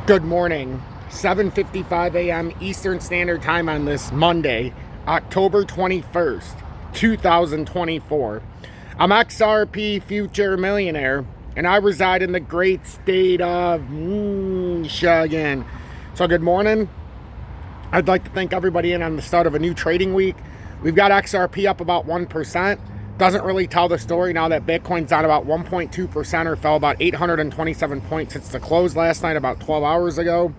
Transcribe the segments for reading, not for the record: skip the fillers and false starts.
Good morning, 7:55 a.m. Eastern Standard Time on this Monday, October 21st, 2024. I'm XRP Future Millionaire, and I reside in the great state of Michigan. So good morning. I'd like to thank everybody in on the start of a new trading week. We've got XRP up about 1%. Doesn't really tell the story now that Bitcoin's down about 1.2% or fell about 827 points since the close last night about 12 hours ago.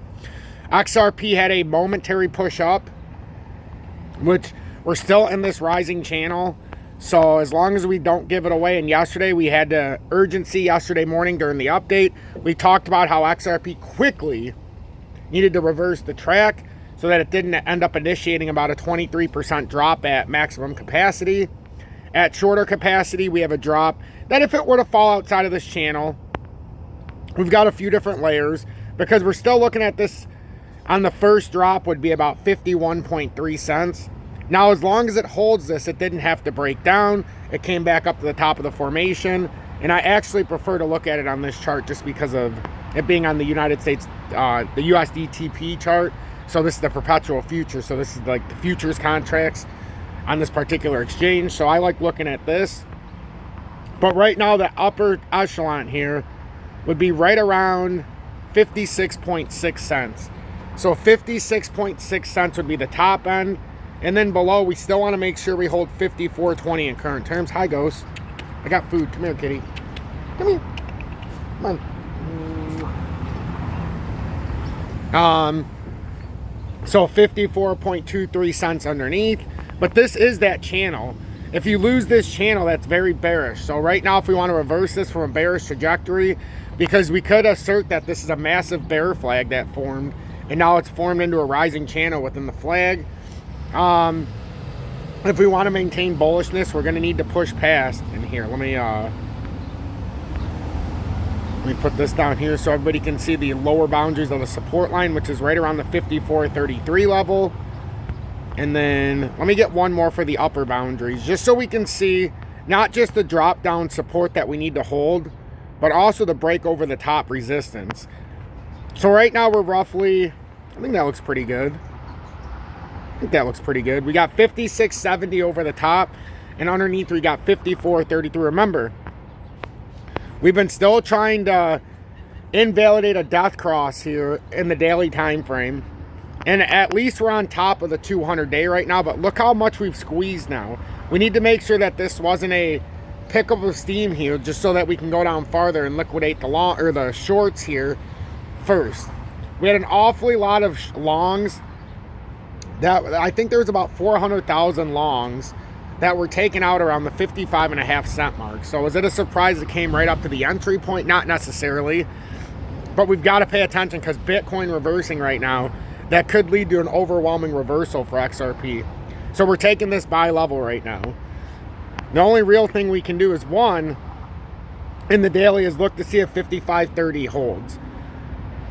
XRP had a momentary push up, which we're still in this rising channel. So as long as we don't give it away, and yesterday we had the urgency yesterday morning during the update, we talked about how XRP quickly needed to reverse the track so that it didn't end up initiating about a 23% drop at maximum capacity. At shorter capacity, we have a drop that if it were to fall outside of this channel, we've got a few different layers because we're still looking at this on the first drop would be about 51.3 cents. Now, as long as it holds this, it didn't have to break down. It came back up to the top of the formation. And I actually prefer to look at it on this chart just because of it being on the United States, the USDTP chart. So this is the perpetual future. So this is like the futures contracts on this particular exchange. So I like looking at this. But right now, the upper echelon here would be right around 56.6 cents. So 56.6 cents would be the top end. And then below, we still want to make sure we hold 54.20 in current terms. Hi, Ghost. I got food. Come here, kitty. Come here. Come on. So 54.23 cents underneath. But this is that channel. If you lose this channel, that's very bearish. So right now, if we want to reverse this from a bearish trajectory, because we could assert that this is a massive bear flag that formed, and now it's formed into a rising channel within the flag. If we want to maintain bullishness, we're going to need to push past. And here, let me put this down here so everybody can see the lower boundaries of the support line, which is right around the 54.33 level. And then let me get one more for the upper boundaries, just so we can see not just the drop down support that we need to hold, but also the break over the top resistance. So right now we're roughly, I think that looks pretty good. We got 56.70 over the top, and underneath we got 54.33. Remember, we've been still trying to invalidate a death cross here in the daily time frame. And at least we're on top of the 200-day right now, but look how much we've squeezed now. We need to make sure that this wasn't a pickup of steam here, just so that we can go down farther and liquidate the long or the shorts here first. We had an awfully lot of longs. That I think there was about 400,000 longs that were taken out around the 55.5 cent mark. So is it a surprise it came right up to the entry point? Not necessarily, but we've got to pay attention because Bitcoin reversing right now, that could lead to an overwhelming reversal for XRP. So we're taking this buy level right now. The only real thing we can do is one, in the daily, is look to see if 55.30 holds.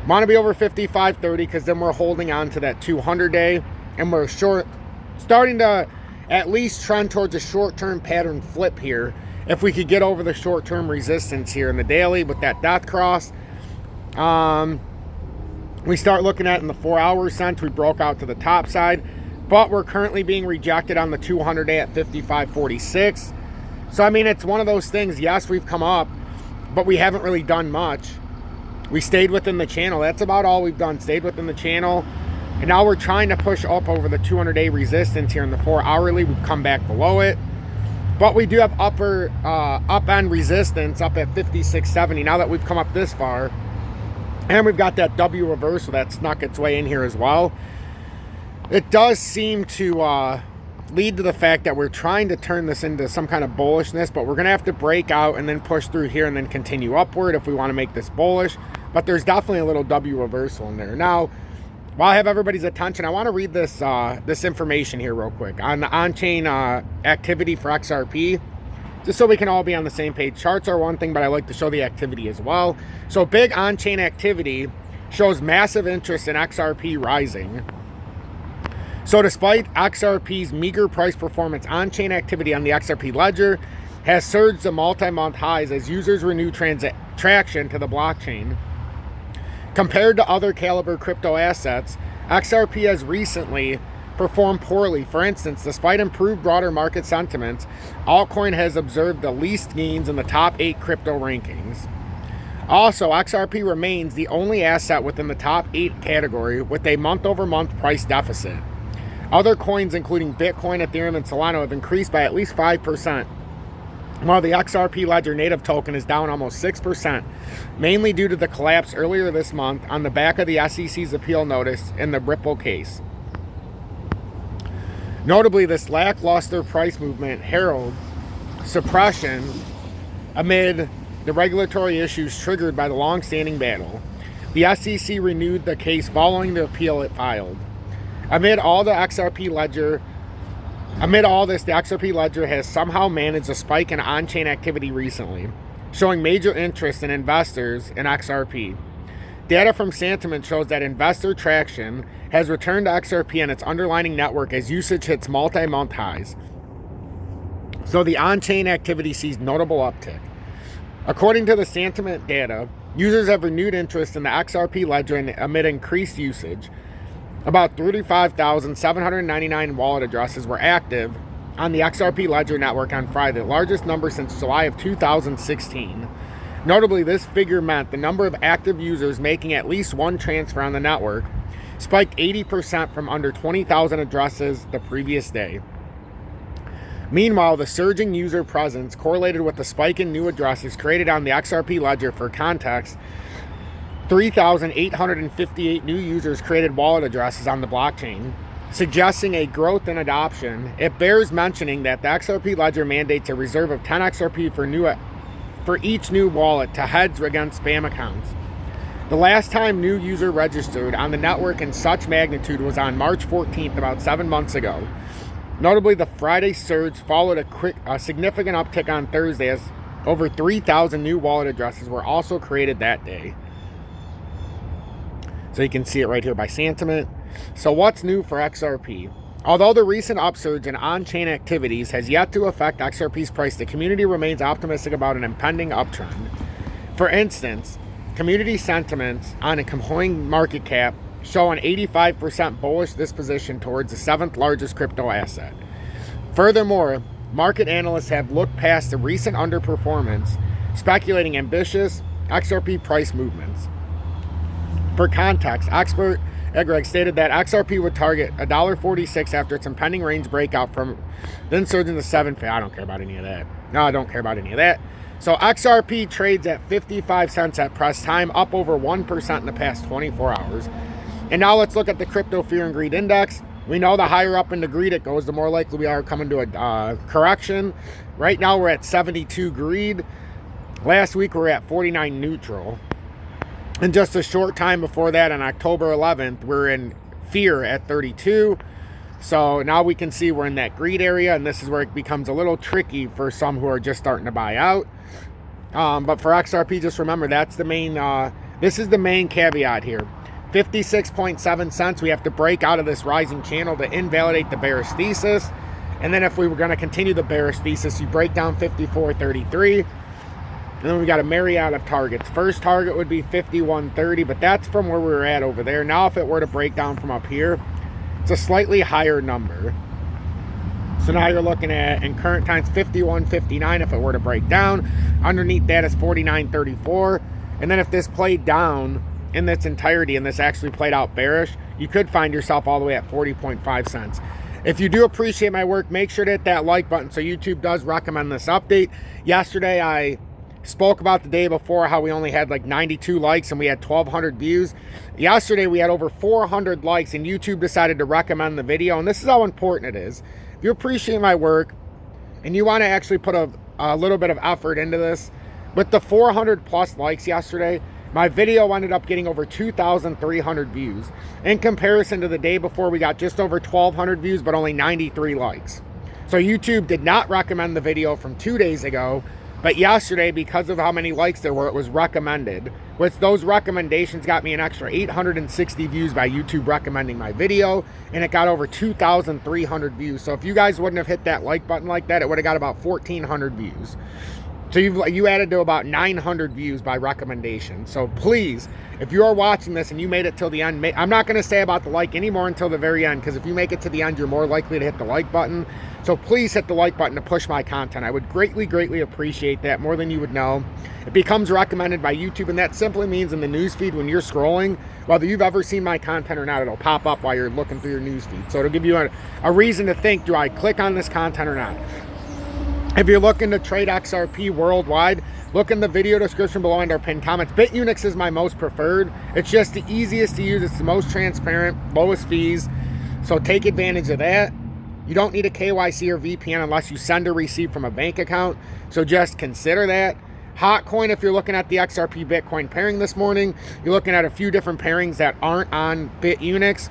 Want to be over 55.30 because then we're holding on to that 200-day and we're starting to at least trend towards a short-term pattern flip here. If we could get over the short-term resistance here in the daily with that death cross. We start looking at in the 4-hour sense, we broke out to the top side, but we're currently being rejected on the 200-day at 55.46. So, I mean, it's one of those things. Yes, we've come up, but we haven't really done much. We stayed within the channel. That's about all we've done, stayed within the channel. And now we're trying to push up over the 200-day resistance here in the 4-hourly. We've come back below it. But we do have up-end resistance up at 56.70 now that we've come up this far. And we've got that W reversal that snuck its way in here as well. It does seem to lead to the fact that we're trying to turn this into some kind of bullishness, but we're going to have to break out and then push through here and then continue upward if we want to make this bullish. But there's definitely a little W reversal in there. Now, while I have everybody's attention, I want to read this this information here real quick on the on-chain activity for XRP. Just so we can all be on the same page. Charts are one thing, but I like to show the activity as well. So big on-chain activity shows massive interest in XRP rising. So despite XRP's meager price performance, on-chain activity on the XRP ledger has surged to multi-month highs as users renew traction to the blockchain. Compared to other caliber crypto assets, XRP has recently performed poorly. For instance, despite improved broader market sentiments, altcoin has observed the least gains in the top 8 crypto rankings. Also, XRP remains the only asset within the top 8 category with a month-over-month price deficit. Other coins, including Bitcoin, Ethereum, and Solana, have increased by at least 5%, while the XRP Ledger native token is down almost 6%, mainly due to the collapse earlier this month on the back of the SEC's appeal notice in the Ripple case. Notably, this lackluster price movement heralds suppression amid the regulatory issues triggered by the long-standing battle. The SEC renewed the case following the appeal it filed. Amid all this, the XRP Ledger has somehow managed a spike in on-chain activity recently, showing major interest in investors in XRP. Data from Sentiment shows that investor traction has returned to XRP and its underlying network as usage hits multi-month highs. So the on-chain activity sees notable uptick. According to the Sentiment data, users have renewed interest in the XRP Ledger amid increased usage. About 35,799 wallet addresses were active on the XRP Ledger network on Friday, the largest number since July of 2016. Notably, this figure meant the number of active users making at least one transfer on the network spiked 80% from under 20,000 addresses the previous day. Meanwhile, the surging user presence correlated with the spike in new addresses created on the XRP Ledger. For context, 3,858 new users created wallet addresses on the blockchain, suggesting a growth in adoption. It bears mentioning that the XRP Ledger mandates a reserve of 10 XRP for each new wallet to hedge against spam accounts. The last time new user registered on the network in such magnitude was on March 14th, about 7 months ago. Notably, the Friday surge followed a significant uptick on Thursday, as over 3,000 new wallet addresses were also created that day. So you can see it right here by Sentiment. So what's new for XRP? Although the recent upsurge in on-chain activities has yet to affect XRP's price, the community remains optimistic about an impending uptrend. For instance, community sentiments on a coin market cap show an 85% bullish disposition towards the 7th largest crypto asset. Furthermore, market analysts have looked past the recent underperformance, speculating ambitious XRP price movements. For context, expert Greg stated that XRP would target $1.46 after its impending range breakout from then surging to $7. I don't care about any of that. No, I don't care about any of that. So XRP trades at 55 cents at press time, up over 1% in the past 24 hours. And now let's look at the Crypto Fear and Greed Index. We know the higher up in the greed it goes, the more likely we are coming to a correction. Right now we're at 72 greed. Last week we were at 49 neutral. And just a short time before that, on October 11th, we're in fear at 32. So now we can see we're in that greed area, and this is where it becomes a little tricky for some who are just starting to buy out. But for XRP, just remember that's the main. This is the main caveat here. 56.7 cents. We have to break out of this rising channel to invalidate the bearish thesis. And then if we were going to continue the bearish thesis, you break down 54.33. And then we got a myriad of targets. First target would be 51.30, but that's from where we were at over there. Now if it were to break down from up here, it's a slightly higher number. So now you're looking at, in current times, 51.59 if it were to break down. Underneath that is 49.34. And then if this played down in its entirety and this actually played out bearish, you could find yourself all the way at 40.5 cents. If you do appreciate my work, make sure to hit that like button so YouTube does recommend this update. Yesterday I spoke about the day before how we only had like 92 likes and we had 1,200 views. Yesterday we had over 400 likes and YouTube decided to recommend the video. And this is how important it is. If you appreciate my work and you want to actually put a little bit of effort into this, with the 400 plus likes yesterday, my video ended up getting over 2,300 views. In comparison to the day before, we got just over 1,200 views, but only 93 likes. So YouTube did not recommend the video from 2 days ago. But yesterday, because of how many likes there were, it was recommended. Which those recommendations got me an extra 860 views by YouTube recommending my video. And it got over 2,300 views. So if you guys wouldn't have hit that like button like that, it would have got about 1,400 views. So you added to about 900 views by recommendation. So please, if you are watching this and you made it till the end, I'm not going to say about the like anymore until the very end, because if you make it to the end, you're more likely to hit the like button. So please hit the like button to push my content. I would greatly appreciate that, more than you would know. It becomes recommended by YouTube, and that simply means in the newsfeed when you're scrolling, whether you've ever seen my content or not, it'll pop up while you're looking through your newsfeed. So it'll give you a reason to think, do I click on this content or not? If you're looking to trade XRP worldwide, look in the video description below and our pinned comments. BITUNIX is my most preferred. It's just the easiest to use. It's the most transparent, lowest fees. So take advantage of that. You don't need a KYC or VPN unless you send or receive from a bank account. So just consider that. HOTCOIN, if you're looking at the XRP Bitcoin pairing this morning, you're looking at a few different pairings that aren't on BITUNIX,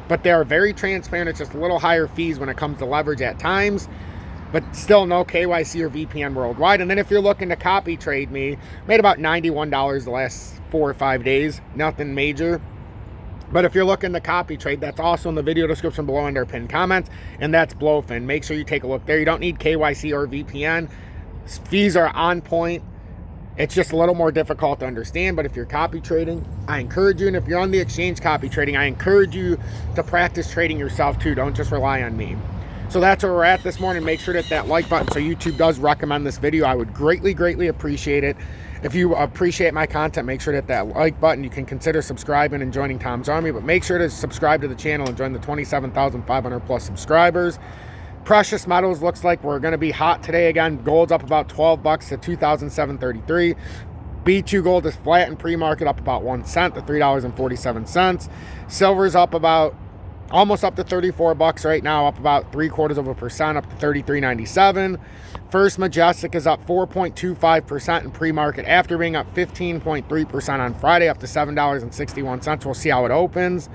but they are very transparent. It's just a little higher fees when it comes to leverage at times, but still no KYC or VPN worldwide. And then if you're looking to copy trade me, made about $91 the last 4 or 5 days, nothing major. But if you're looking to copy trade, that's also in the video description below under pinned comments, and that's BLOFIN. Make sure you take a look there. You don't need KYC or VPN. Fees are on point. It's just a little more difficult to understand, but if you're copy trading, I encourage you, and if you're on the exchange copy trading, I encourage you to practice trading yourself too. Don't just rely on me. So that's where we're at this morning. Make sure to hit that like button so YouTube does recommend this video. I would greatly appreciate it. If you appreciate my content, make sure to hit that like button. You can consider subscribing and joining Tom's Army, but make sure to subscribe to the channel and join the 27,500 plus subscribers. Precious metals looks like we're going to be hot today again. Gold's up about 12 bucks to 2,733. B2 gold is flat in pre-market, up about 1 cent to $3.47. Silver's up about almost up to 34 bucks right now, up about 0.75%, up to 33.97. First Majestic is up 4.25% in pre-market after being up 15.3% on Friday, up to $7.61. We'll see how it opens.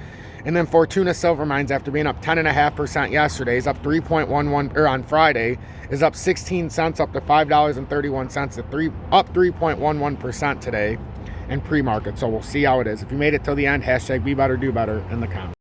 And then Fortuna Silver Mines, after being up 10.5% yesterday, is up 3.11, or on Friday, is up 16 cents, up to $5.31, up 3.11% today in pre-market. So we'll see how it is. If you made it till the end, hashtag be better, do better in the comments.